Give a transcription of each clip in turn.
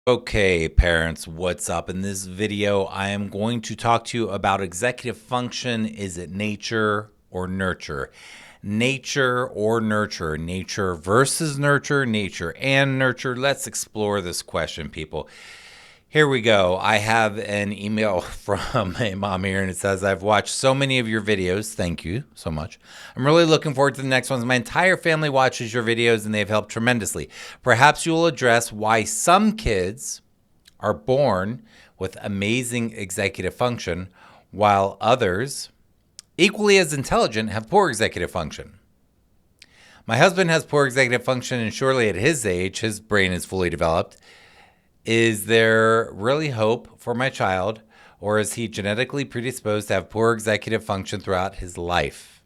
Okay, parents, what's up? In this video, I am going to talk to you about executive function. Is it nature or nurture? Nature or nurture? Nature versus nurture, nature and nurture. Let's explore this question, people. Here we go. I have an email from a mom here, and it says, I've watched so many of your videos. Thank you so much. I'm really looking forward to the next ones. My entire family watches your videos, and they've helped tremendously. Perhaps you will address why some kids are born with amazing executive function, while others, equally as intelligent, have poor executive function. My husband has poor executive function, and surely at his age, his brain is fully developed. Is there really hope for my child, or is he genetically predisposed to have poor executive function throughout his life?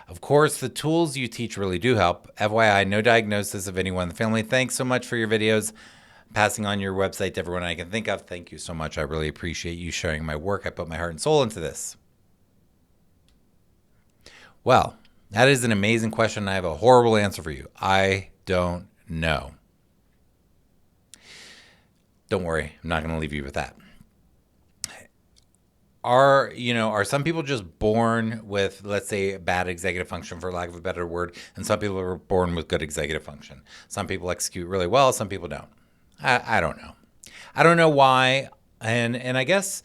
Of course, the tools you teach really do help. FYI, no diagnosis of anyone in the family. Thanks so much for your videos. Passing on your website to everyone I can think of. Thank you so much. I really appreciate you sharing my work. I put my heart and soul into this. Well, that is an amazing question. I have a horrible answer for you. I don't know. Don't worry, I'm not going to leave you with that. Are some people just born with, let's say, bad executive function, for lack of a better word, and some people are born with good executive function? Some people execute really well, some people don't. I don't know. I don't know why, and I guess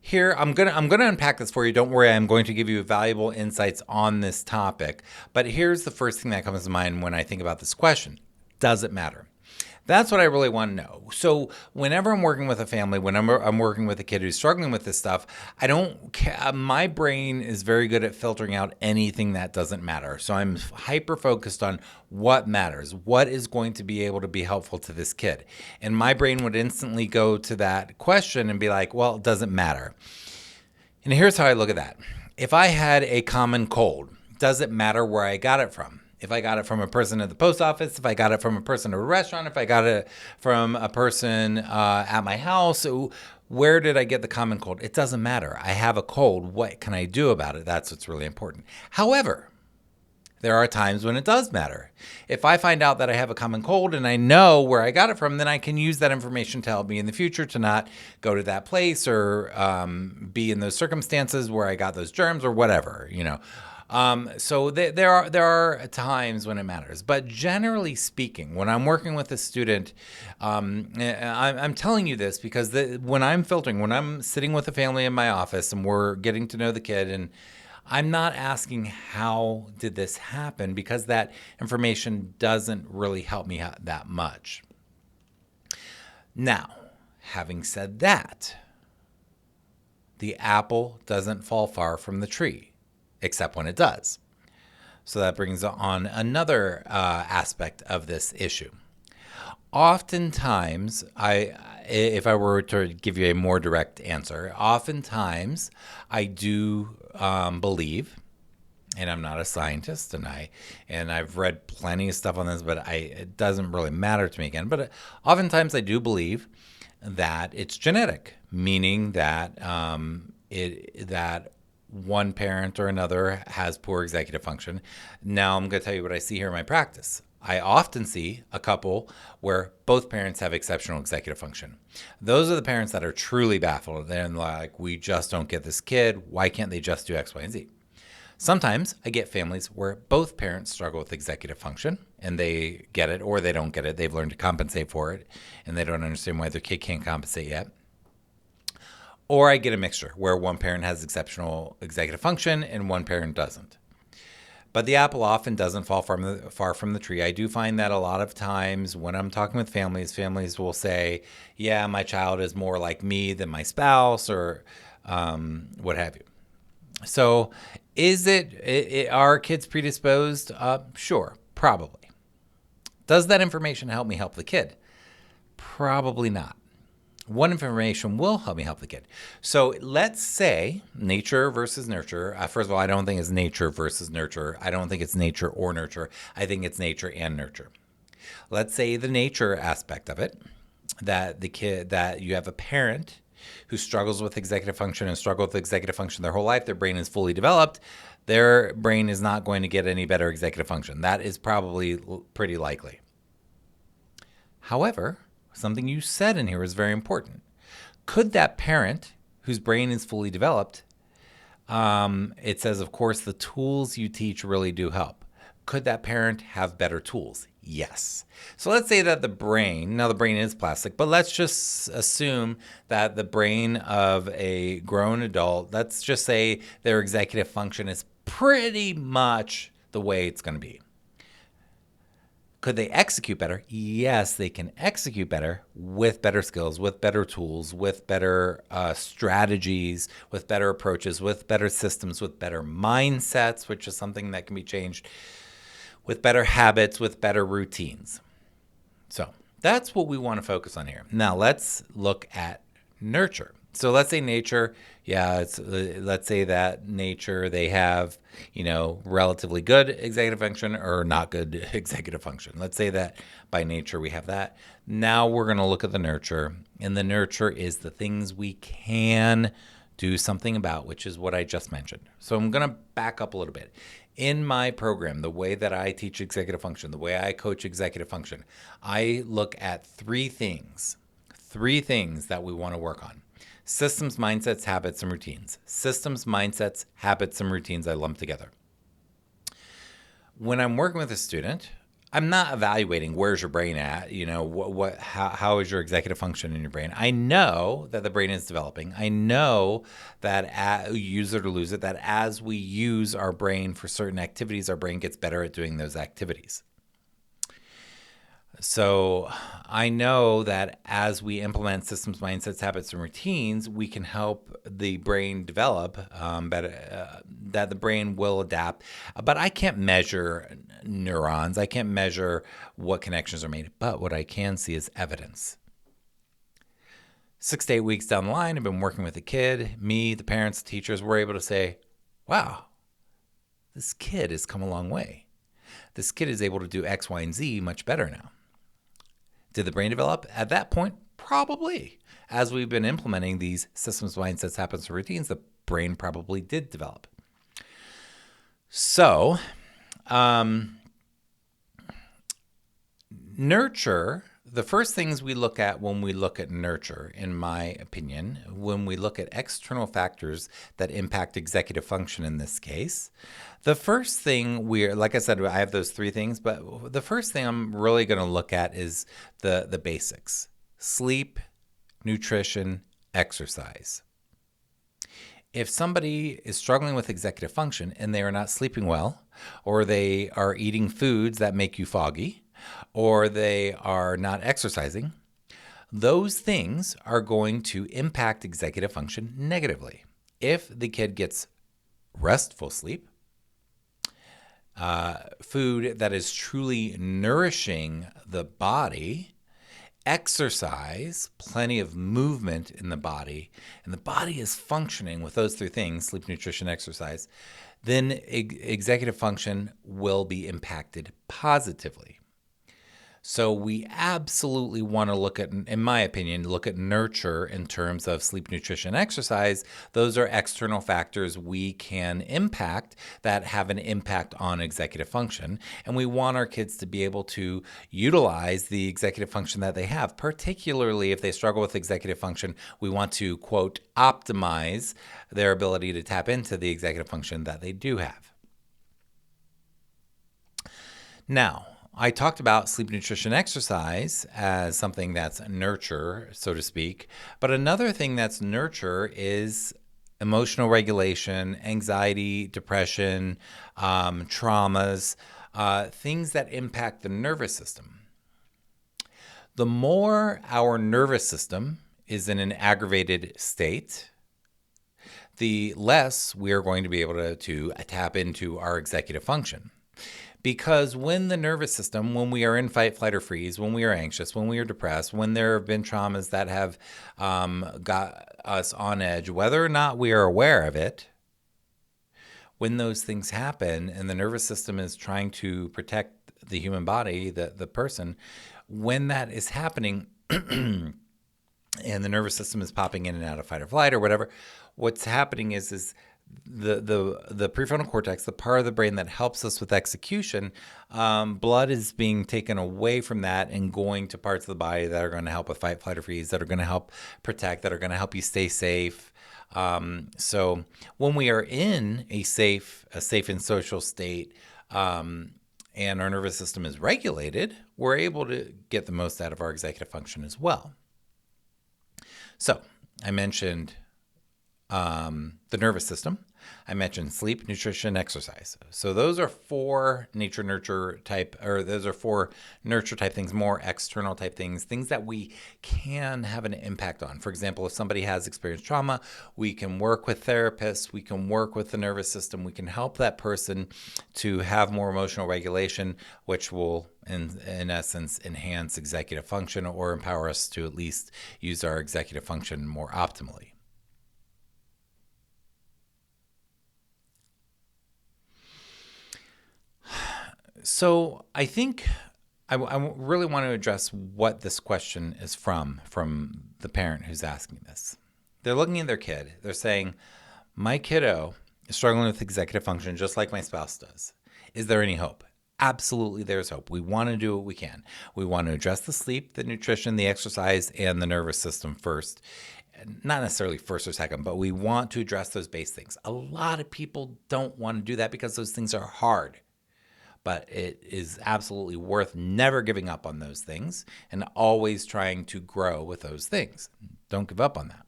here I'm gonna unpack this for you. Don't worry, I'm going to give you valuable insights on this topic. But here's the first thing that comes to mind when I think about this question: does it matter? That's what I really want to know. So whenever I'm working with a family, whenever I'm working with a kid who's struggling with this stuff, my brain is very good at filtering out anything that doesn't matter. So I'm hyper focused on what matters, what is going to be able to be helpful to this kid. And my brain would instantly go to that question and be like, well, it doesn't matter. And here's how I look at that. If I had a common cold, does it matter where I got it from? If I got it from a person at the post office, if I got it from a person at a restaurant, if I got it from a person at my house, where did I get the common cold? It doesn't matter. I have a cold. What can I do about it? That's what's really important. However, there are times when it does matter. If I find out that I have a common cold and I know where I got it from, then I can use that information to help me in the future to not go to that place or be in those circumstances where I got those germs or whatever, So there are times when it matters, but generally speaking, when I'm working with a student, I'm telling you this because when I'm filtering, when I'm sitting with a family in my office and we're getting to know the kid, and I'm not asking how did this happen, because that information doesn't really help me that much. Now, having said that, the apple doesn't fall far from the tree, except when it does. So that brings on another aspect of this issue. Oftentimes, if I were to give you a more direct answer, oftentimes I do believe, and I'm not a scientist, and I've read plenty of stuff on this, but it doesn't really matter to me again. But oftentimes I do believe that it's genetic, meaning that that one parent or another has poor executive function. Now I'm going to tell you what I see here in my practice. I often see a couple where both parents have exceptional executive function. Those are the parents that are truly baffled. They're like, we just don't get this kid. Why can't they just do X, Y, and Z? Sometimes I get families where both parents struggle with executive function and they get it or they don't get it. They've learned to compensate for it and they don't understand why their kid can't compensate yet. Or I get a mixture where one parent has exceptional executive function and one parent doesn't. But the apple often doesn't fall far from the tree. I do find that a lot of times when I'm talking with families will say, yeah, my child is more like me than my spouse or what have you. So are kids predisposed? Sure, probably. Does that information help me help the kid? Probably not. What information will help me help the kid? So let's say nature versus nurture. First of all, I don't think it's nature versus nurture. I don't think it's nature or nurture. I think it's nature and nurture. Let's say the nature aspect of it, that you have a parent who struggles with executive function and struggled with executive function their whole life. Their brain is fully developed. Their brain is not going to get any better executive function. That is probably pretty likely. However, something you said in here is very important. Could that parent whose brain is fully developed, it says, of course, the tools you teach really do help. Could that parent have better tools? Yes. So let's say that the brain is plastic, but let's just assume that the brain of a grown adult, let's just say their executive function is pretty much the way it's going to be. Could they execute better? Yes, they can execute better with better skills, with better tools, with better strategies, with better approaches, with better systems, with better mindsets, which is something that can be changed, with better habits, with better routines. So that's what we want to focus on here. Now let's look at nurture. So let's say nature, let's say that nature, they have, relatively good executive function or not good executive function. Let's say that by nature we have that. Now we're going to look at the nurture, and the nurture is the things we can do something about, which is what I just mentioned. So I'm going to back up a little bit. In my program, the way that I teach executive function, the way I coach executive function, I look at three things that we want to work on. Systems, mindsets, habits, and routines. Systems, mindsets, habits, and routines I lump together. When I'm working with a student, I'm not evaluating where's your brain at, how is your executive function in your brain. I know that the brain is developing. I know that use it or lose it, that as we use our brain for certain activities, our brain gets better at doing those activities. So I know that as we implement systems, mindsets, habits, and routines, we can help the brain develop better, that the brain will adapt. But I can't measure neurons. I can't measure what connections are made. But what I can see is evidence. 6 to 8 weeks down the line, I've been working with a kid. Me, the parents, the teachers, were able to say, wow, this kid has come a long way. This kid is able to do X, Y, and Z much better now. Did the brain develop at that point? Probably. As we've been implementing these systems, mindsets, habits, and routines, the brain probably did develop. So, nurture, the first things we look at when we look at nurture, in my opinion, when we look at external factors that impact executive function in this case, the first thing like I said, I have those three things, but the first thing I'm really going to look at is the basics: sleep, nutrition, exercise. If somebody is struggling with executive function and they are not sleeping well, or they are eating foods that make you foggy, or they are not exercising, those things are going to impact executive function negatively. If the kid gets restful sleep, food that is truly nourishing the body, exercise, plenty of movement in the body, and the body is functioning with those three things, sleep, nutrition, exercise, then executive function will be impacted positively. So we absolutely want to look at, in my opinion, look at nurture in terms of sleep, nutrition, exercise. Those are external factors we can impact that have an impact on executive function. And we want our kids to be able to utilize the executive function that they have, particularly if they struggle with executive function. We want to, quote, optimize their ability to tap into the executive function that they do have. Now, I talked about sleep, nutrition, exercise as something that's nurture, so to speak. But another thing that's nurture is emotional regulation, anxiety, depression, traumas, things that impact the nervous system. The more our nervous system is in an aggravated state, the less we are going to be able to tap into our executive function. Because when the nervous system, when we are in fight, flight, or freeze, when we are anxious, when we are depressed, when there have been traumas that have got us on edge, whether or not we are aware of it, when those things happen and the nervous system is trying to protect the human body, the person, when that is happening and the nervous system is popping in and out of fight or flight or whatever, what's happening is the prefrontal cortex, the part of the brain that helps us with execution, blood is being taken away from that and going to parts of the body that are going to help with fight, flight, or freeze, that are going to help protect, that are going to help you stay safe. So when we are in a safe and social state, and our nervous system is regulated, we're able to get the most out of our executive function as well. So I mentioned the nervous system. I mentioned sleep, nutrition, exercise. So those are four nurture type things, more external type things that we can have an impact on. For example, if somebody has experienced trauma, we can work with therapists, we can work with the nervous system, we can help that person to have more emotional regulation, which will in essence enhance executive function or empower us to at least use our executive function more optimally. So I think I really want to address what this question is from the parent who's asking this. They're looking at their kid. They're saying, my kiddo is struggling with executive function just like my spouse does. Is there any hope? Absolutely, there's hope. We want to do what we can. We want to address the sleep, the nutrition, the exercise, and the nervous system first. Not necessarily first or second, but we want to address those base things. A lot of people don't want to do that because those things are hard. But it is absolutely worth never giving up on those things and always trying to grow with those things. Don't give up on that.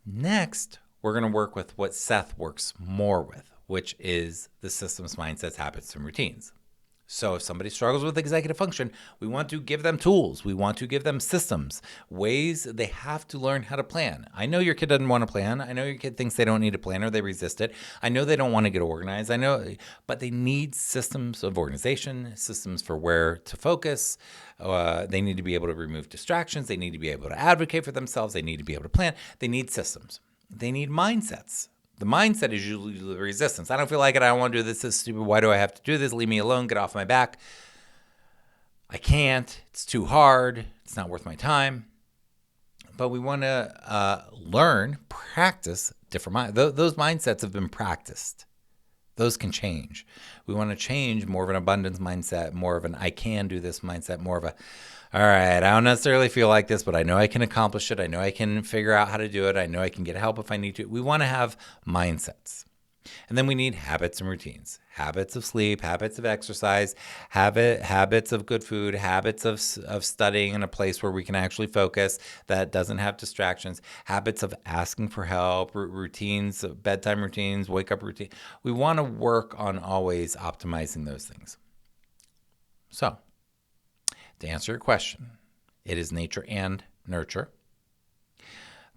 Next, we're going to work with what Seth works more with, which is the systems, mindsets, habits, and routines. So if somebody struggles with executive function, we want to give them tools. We want to give them systems, ways they have to learn how to plan. I know your kid doesn't want to plan. I know your kid thinks they don't need a plan or they resist it. I know they don't want to get organized. I know, but they need systems of organization, systems for where to focus. They need to be able to remove distractions. They need to be able to advocate for themselves. They need to be able to plan. They need systems. They need mindsets. The mindset is usually the resistance. I don't feel like it. I don't want to do this. This is stupid. Why do I have to do this? Leave me alone. Get off my back. I can't. It's too hard. It's not worth my time. But we want to learn, practice different minds. Those mindsets have been practiced. Those can change. We want to change more of an abundance mindset, more of an I can do this mindset, more of a, all right, I don't necessarily feel like this, but I know I can accomplish it. I know I can figure out how to do it. I know I can get help if I need to. We want to have mindsets. And then we need habits and routines. Habits of sleep, habits of exercise, habits of good food, habits of studying in a place where we can actually focus that doesn't have distractions, habits of asking for help, routines, bedtime routines, wake up routine. We want to work on always optimizing those things. So, to answer your question, it is nature and nurture.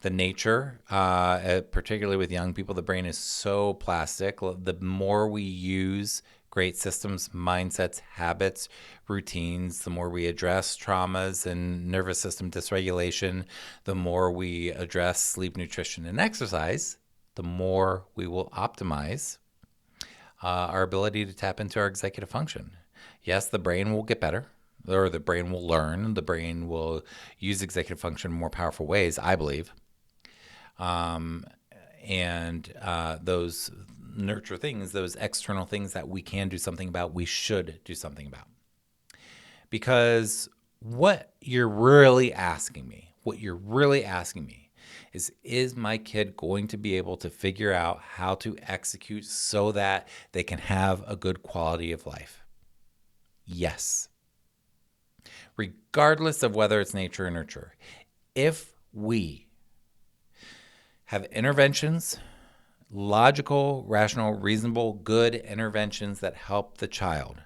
The nature, particularly with young people, the brain is so plastic. The more we use great systems, mindsets, habits, routines, the more we address traumas and nervous system dysregulation, the more we address sleep, nutrition, and exercise, the more we will optimize our ability to tap into our executive function. Yes, the brain will get better, or the brain will learn. The brain will use executive function in more powerful ways, I believe. Those nurture things, those external things that we can do something about, we should do something about. Because what you're really asking me is my kid going to be able to figure out how to execute so that they can have a good quality of life? Yes. Regardless of whether it's nature or nurture, if we have interventions, logical, rational, reasonable, good interventions that help the child,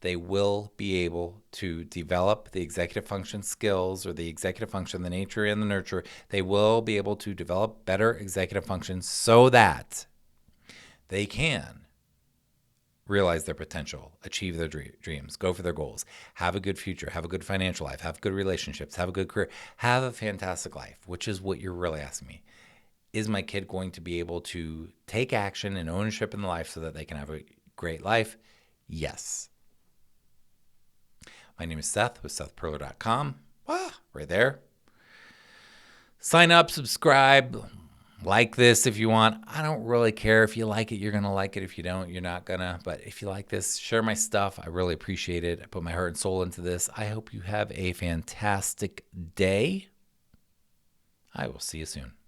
they will be able to develop the executive function skills or the executive function, the nature and the nurture. They will be able to develop better executive functions so that they can realize their potential, achieve their dreams, go for their goals, have a good future, have a good financial life, have good relationships, have a good career, have a fantastic life, which is what you're really asking me. Is my kid going to be able to take action and ownership in the life so that they can have a great life? Yes. My name is Seth with SethPerler.com. Right there. Sign up, subscribe, Like this if you want. I don't really care. If you like it, you're going to like it. If you don't, you're not going to. But if you like this, share my stuff. I really appreciate it. I put my heart and soul into this. I hope you have a fantastic day. I will see you soon.